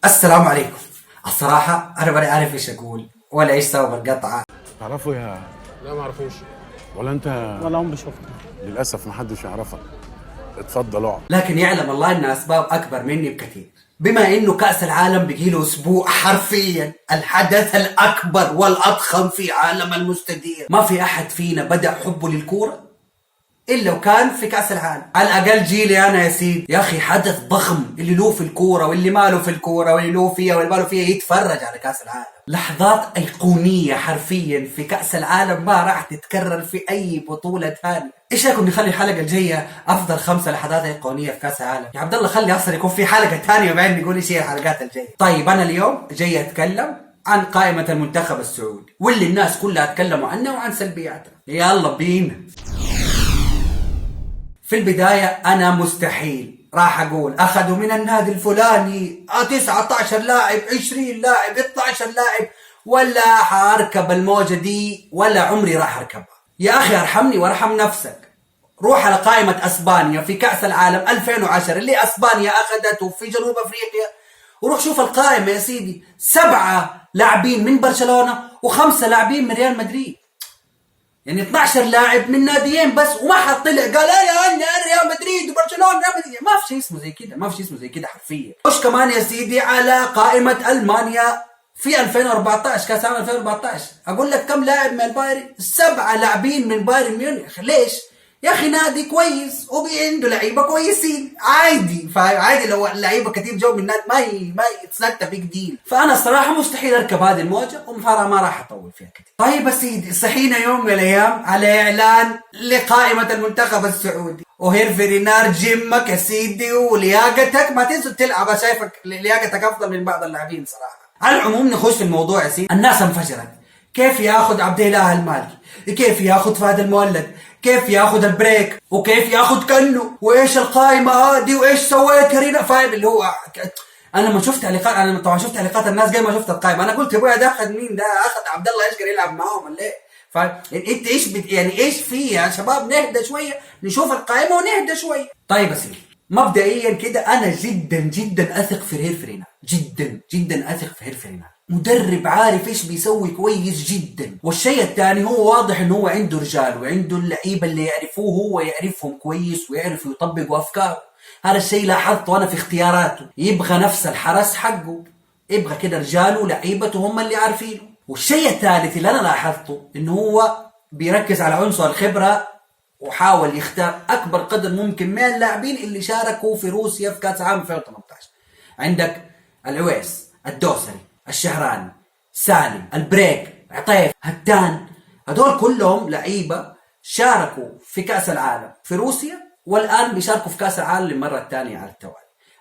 السلام عليكم. الصراحة أنا ماني عارف إيش أقول ولا إيش سبب القطعة. تعرفه يا لا ما اعرفوش. ولا انت؟ ولا عمري شفته. للاسف محدش يعرفك. اتفضل اقعد. لكن يعلم الله إن أسباب أكبر مني بكثير، بما إنه كأس العالم بقيله أسبوع، حرفيا الحدث الأكبر والأضخم في عالم المستدير. ما في أحد فينا بدأ حبه للكورة إلا وكان في كأس العالم. على الأقل جيلي أنا يا سيدي، يا أخي حدث ضخم، اللي له في الكورة واللي ما له في الكورة واللي له فيها واللي ما له فيها يتفرج على كأس العالم. لحظات أيقونية حرفيا في كأس العالم ما راح تتكرر في أي بطولة ثانية. إيش رايكم نخلي الحلقة الجاية أفضل 5 لحظات أيقونية في كأس العالم؟ يا عبد الله خلي أصلا يكون في حلقة ثانية وبعدين نقول إيش هي الحلقات الجاية. طيب أنا اليوم جاي أتكلم عن قائمة المنتخب السعودي واللي الناس كلها تكلموا عنها وعن سلبياتها. يلا بينا. في البداية أنا مستحيل راح أقول أخذوا من النادي الفلاني 19 لاعب 20 لاعب 12 لاعب، ولا حاركب الموجة دي ولا عمري راح أركبها. يا أخي أرحمني وارحم نفسك. روح على قائمة أسبانيا في كأس العالم 2010 اللي أسبانيا أخذته في جنوب أفريقيا، وروح شوف القائمة يا سيدي، 7 لاعبين من برشلونة و5 لاعبين من ريال مدريد، يعني 12 لاعب من ناديين بس، وما حد طلع قال يا ريال مدريد وبرشلونه ريال مدريد. ما في شيء اسمه زي كده، ما في شيء اسمه زي كده حرفيا. وش كمان يا سيدي على قائمه المانيا في 2014 كاس العالم 2014، اقول لك كم لاعب من البايرن؟ 7 لاعبين من بايرن ميونخ. ليش؟ يا اخي نادي كويس وعنده لعيبه كويسين، عادي. فعادي لو اللعيبه كثير جو من النادي ما يتسنى بيج ديل. فانا الصراحه مستحيل اركب هذه الموجه ما راح اطول فيها كثير. طيب يا سيدي، صحينا يوم من الايام على اعلان لقائمه المنتخب السعودي، وهيرفي رينار جيمك يا سيدي ولياقتك ما تنسوا تلعب. شايفك لياقتك افضل من بعض اللاعبين صراحه. على العموم نخش في الموضوع يا سيدي. الناس انفجرت، كيف ياخذ عبد الاله المالكي، كيف ياخذ فهد المولد، كيف ياخذ البريك، وكيف ياخذ كنو، وايش القائمه هذه، وايش سويت كرينا. فاهم اللي هو انا لما شفت تعليقات، انا طبعا شفت تعليقات الناس قبل ما شفت القائمه، انا قلت يا ابويا ده اخذ مين؟ ده اخذ عبد الله يشقر يلعب معاهم ولا ايه؟ فانت ايش يعني ايش فيه يا شباب؟ نهدى شويه، نشوف القائمه ونهدى شويه. طيب اسير، مبدئيا كده انا جدا اثق في هيرفي رينار، جدا اثق في هيرفي رينار. مدرب عارف ايش بيسوي كويس جدا. والشيء الثاني، هو واضح انه هو عنده رجال وعنده اللعيبه اللي يعرفوه، هو يعرفهم كويس ويعرفوا يطبقوا افكاره. هذا الشيء لاحظته انا في اختياراته، يبغى نفس الحرس حقه، يبغى كده رجاله ولعيبته هم اللي عارفينه. والشيء الثالث اللي انا لاحظته انه هو بيركز على عنصر الخبره، وحاول يختار اكبر قدر ممكن من اللاعبين اللي شاركوا في روسيا في كاس العالم 2018. عندك العويس، الدوسري، الشهراني، سالم، البريك، عطيف، هدان، هذول كلهم لعيبه شاركوا في كاس العالم في روسيا والان بيشاركوا في كاس العالم للمره الثانيه على التوالي.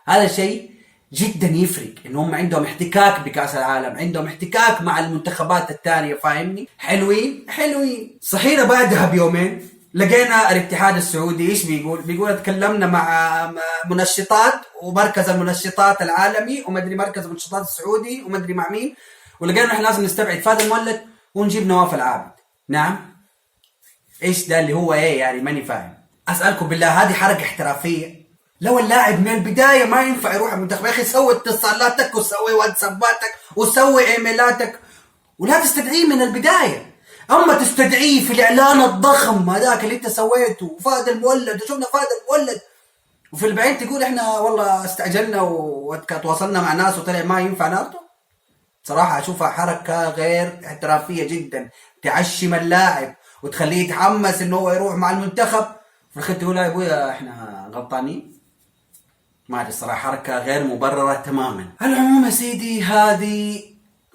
هذا شيء جدا يفرق، انهم عندهم احتكاك بكاس العالم، عندهم احتكاك مع المنتخبات الثانيه. فاهمني؟ حلوين. صحينا بعدها بيومين لقينا الاتحاد السعودي ايش بيقول تكلمنا مع منشطات ومركز المنشطات العالمي ومدري مركز المنشطات السعودي ومدري مع مين، ولقينا احنا لازم نستبعد فهد المولد ونجيب نواف العابد. نعم، ايش ده اللي هو ايه يعني؟ ماني فاهم. اسالكم بالله، هذه حركه احترافيه؟ لو اللاعب من البدايه ما ينفع يروح المنتخب، يا اخي سوي اتصالاتك وسوي واتساباتك وسوي ايميلاتك ولا تستدعيه من البدايه. اما تستدعيه في الاعلان الضخم هذاك اللي انت سويته وفهد المولد وشفنا فهد المولد، وفي البعيد تقول احنا والله استعجلنا وتواصلنا مع ناس وطلع ما ينفع ناخده. صراحه اشوفها حركه غير احترافيه جدا، تعشم اللاعب وتخليه يتحمس انه هو يروح مع المنتخب، في الاخير تقول يا ابويا احنا غلطانين. ما ادري الصراحه، حركه غير مبرره تماما. على العموم يا سيدي، هذه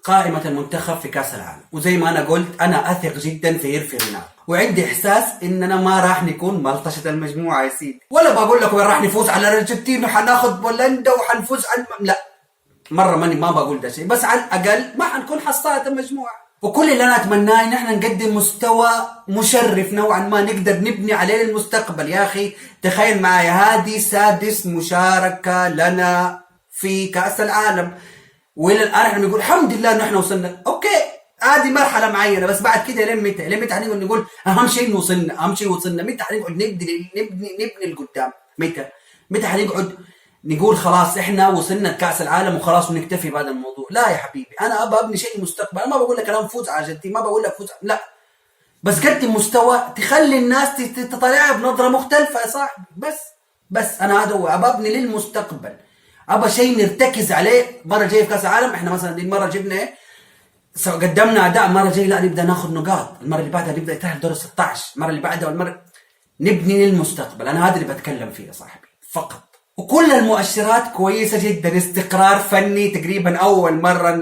قائمة المنتخب في كأس العالم، وزي ما أنا قلت أنا أثق جدا في هيرفي رينار، وعندي إحساس إننا ما راح نكون ملطشة المجموعة يا سيدي. ولا بقول لكم راح نفوز على الأرجنتين وحناخذ بولندا وحنفوز لا، مرة ما بقول ده شيء، بس على الأقل ما حنكون حصالة المجموعة. وكل اللي أنا أتمناه إن إحنا نقدم مستوى مشرف نوعا ما نقدر نبني عليه للمستقبل. يا أخي تخيل معايا، هذه 6 مشاركة لنا في كأس العالم، والى الان احنا بنقول الحمد لله ان احنا وصلنا. اوكي، هذه مرحله معينه، بس بعد كده لين متى هنقعد نقول اهم شيء وصلنا؟ متى هنقعد نبني لقدام؟ متى هنقعد نقول خلاص احنا وصلنا لكاس العالم وخلاص ونكتفي بهذا الموضوع. لا يا حبيبي، انا ابى ابني شيء مستقبل. انا ما بقول لك انا نفوز على الارجنتين، ما بقول لك فوز، لا، بس قدم مستوى تخلي الناس تطلعها بنظره مختلفه يا صاحبي. بس انا هذا هو، ابى ابني للمستقبل، ابى شيء نرتكز عليه. مره جايه في كاس العالم احنا مثلا دي المره جبنا ايه، قدمنا اداء، المره الجايه لا نبدا ناخذ نقاط، المره اللي بعدها نبدا نتاهل دور 16، المره اللي بعدها والمره نبني للمستقبل. انا هذا اللي بتكلم فيه يا صاحبي فقط. وكل المؤشرات كويسه جدا، استقرار فني تقريبا، اول مره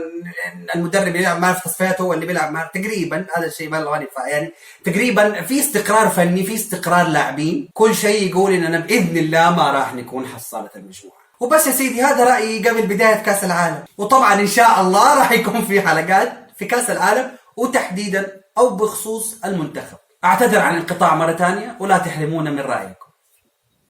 المدرب يلعب معه في تصفيات هو اللي بيلعب معه تقريبا، هذا الشيء ما له يعني تقريبا في استقرار فني، في استقرار لاعبين، كل شيء يقول اننا باذن الله ما راح نكون حصاله المجموعه. وبس يا سيدي، هذا رايي قبل بدايه كاس العالم. وطبعا ان شاء الله راح يكون في حلقات في كاس العالم، وتحديدا او بخصوص المنتخب. اعتذر عن الانقطاع مره ثانيه، ولا تحرمونا من رايي.